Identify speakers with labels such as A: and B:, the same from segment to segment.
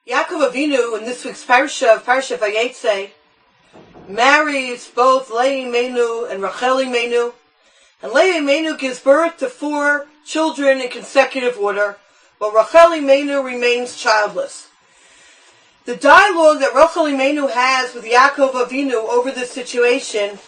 A: Yaakov Avinu, in this week's Parshat Vayetzei, marries both Leah Imeinu and Rachel Imeinu, and Leah Imeinu gives birth to 4 children in consecutive order, while Rachel Imeinu remains childless. The dialogue that Rachel Imeinu has with Yaakov Avinu over this situation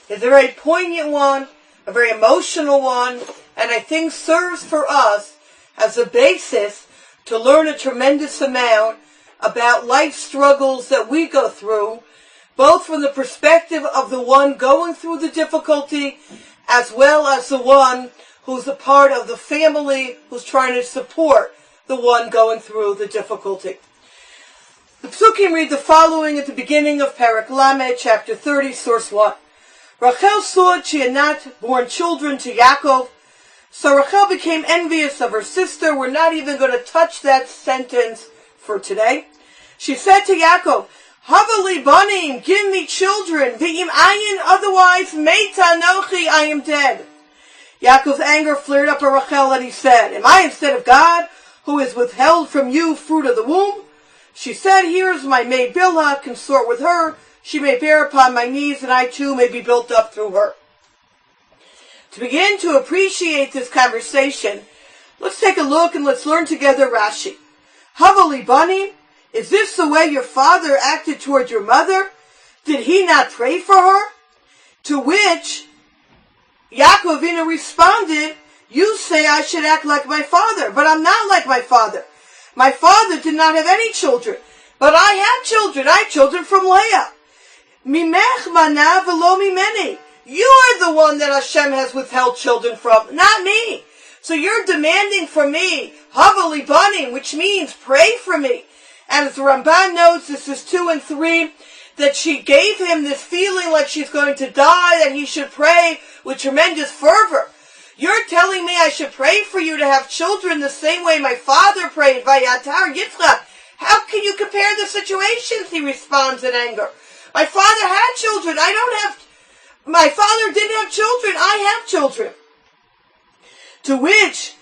A: is a very poignant one, a very emotional one, and I think serves for us as a basis to learn a tremendous amount about life struggles that we go through, both from the perspective of the one going through the difficulty, as well as the one who's a part of the family who's trying to support the one going through the difficulty. The Psukim read the following at the beginning of Parak Lamed, chapter 30, source 1. Rachel saw that she had not borne children to Yaakov, so Rachel became envious of her sister. We're not even going to touch that sentence for today. She said to Yaakov, Havali banim, give me children, v'im ayin, otherwise meta nochi, I am dead. Yaakov's anger flared up at Rachel and he said, am I instead of God, who has withheld from you fruit of the womb? She said, here is my maid Bilhah, consort with her, she may bear upon my knees, and I too may be built up through her. To begin to appreciate this conversation, let's take a look and let's learn together Rashi. Havali banim, is this the way your father acted toward your mother? Did he not pray for her? To which Yaakov Avinu responded, you say I should act like my father, but I'm not like my father. My father did not have any children, but I had children. I had children from Leah. Mimech mana v'lo mimeni. You are the one that Hashem has withheld children from, not me. So you're demanding from me, Havali banim, which means pray for me. And as the Ramban notes, this is 2 and 3, that she gave him this feeling like she's going to die, that he should pray with tremendous fervor. You're telling me I should pray for you to have children the same way my father prayed, Vayatar Yitzchak. How can you compare the situations? He responds in anger. My father had children. My father didn't have children. I have children. To which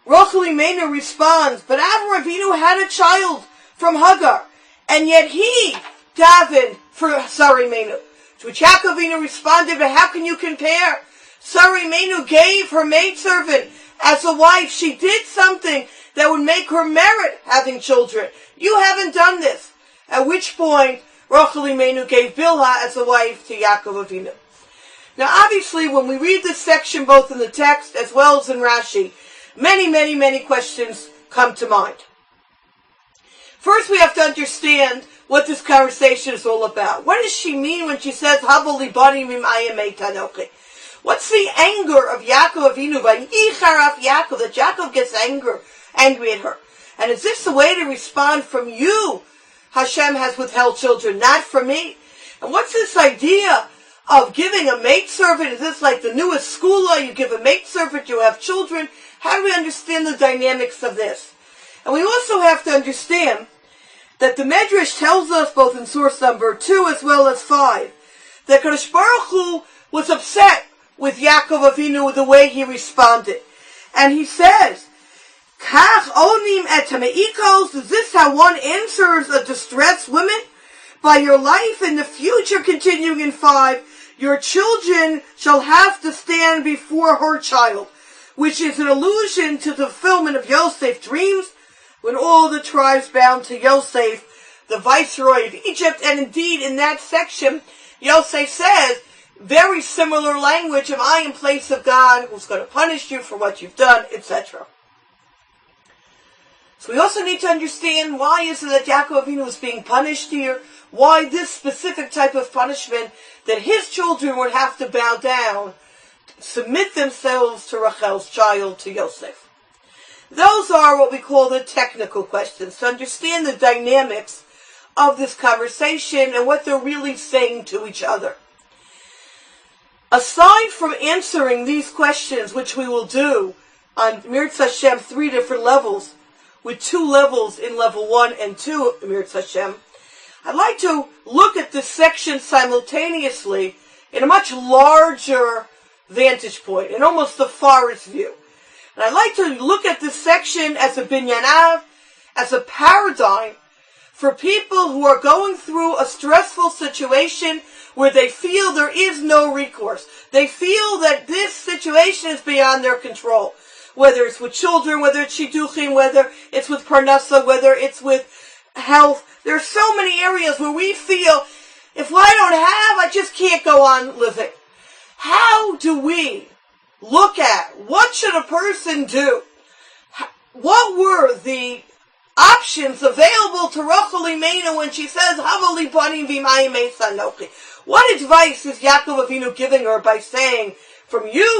A: Rachel Imeinu responds, but Avraham Avinu had a child from Hagar, and yet he davened for Sarah Imeinu. To which Yaakov Avinu responded, but how can you compare? Sarah Imeinu gave her maidservant as a wife. She did something that would make her merit having children. You haven't done this. At which point, Rachel Imeinu gave Bilhah as a wife to Yaakov Avinu. Now obviously, when we read this section, both in the text as well as in Rashi, many questions come to mind. First, we have to understand what this conversation is all about. What does she mean when she says, Havali banim im ayim eitanochi? What's the anger of Yaakov Avinu, Vayicharaf Yaakov, that Yaakov gets angry at her? And is this the way to respond from you? Hashem has withheld children, not from me. And what's this idea of giving a maidservant? Is this like the newest skula? You give a maidservant, you have children. How do we understand the dynamics of this? And we also have to understand that the Medrash tells us, both in source number 2 as well as 5, that Kadosh Baruch Hu was upset with Yaakov Avinu the way he responded. And he says, Kach onim et hameikos, is this how one answers a distressed woman? By your life in the future, continuing in 5, your children shall have to stand before her child, which is an allusion to the fulfillment of Yosef's dreams, when all the tribes bound to Yosef, the viceroy of Egypt. And indeed, in that section, Yosef says, very similar language, am I in place of God who's going to punish you for what you've done, etc. So we also need to understand, why is it that Yaakov Avinu is being punished here? Why this specific type of punishment, that his children would have to bow down, submit themselves to Rachel's child, to Yosef? Those are what we call the technical questions, to understand the dynamics of this conversation and what they're really saying to each other. Aside from answering these questions, which we will do on Mirz Hashem 3 different levels, with 2 levels in level 1 and 2 Mirz Hashem, I'd like to look at this section simultaneously in a much larger vantage point, in almost the forest view. And I'd like to look at this section as a binyanav, as a paradigm for people who are going through a stressful situation where they feel there is no recourse. They feel that this situation is beyond their control. Whether it's with children, whether it's shidduchim, whether it's with parnasa, whether it's with health. There are so many areas where we feel, if I don't have, I just can't go on living. How do we look at what should a person do? What were the options available to Rachel Imeinu when she says, Havali Banim V'mayim Eis Anochi? What advice is Yaakov Avinu giving her by saying, from you